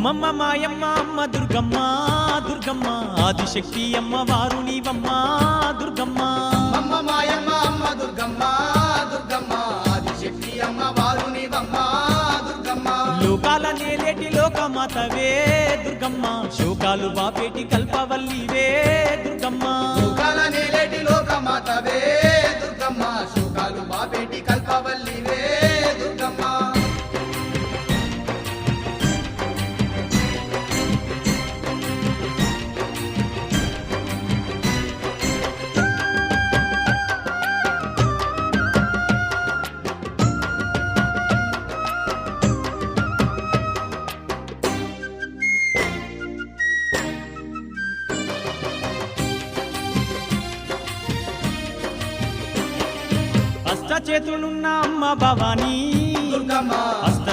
అమ్మమ్మ మాయమ్మ అమ్మ దుర్గమ్మ దుర్గమ్మ ఆదిశక్తి అమ్మ వారు నీవమ్మ దుర్గమ్మ అమ్మ మాయమ్మ అమ్మ దుర్గమ్మ దుర్గమ్మ ఆదిశక్తి అమ్మ వారు నీవమ్మ దుర్గమ్మ లోకాల నేలేటి లోకమాతవే దుర్గమ్మ శోకాలు బాపేటి కల్పవల్లివే దుర్గమ్మ లోకాల నేలేటి లోకమాతవే దుర్గమ్మ శోకాలు బాపేటి కల్పవల్లివే దుర్గమ్మ అష్ట చేతులున్న అమ్మ భవానీ దుర్గమ్మ అష్ట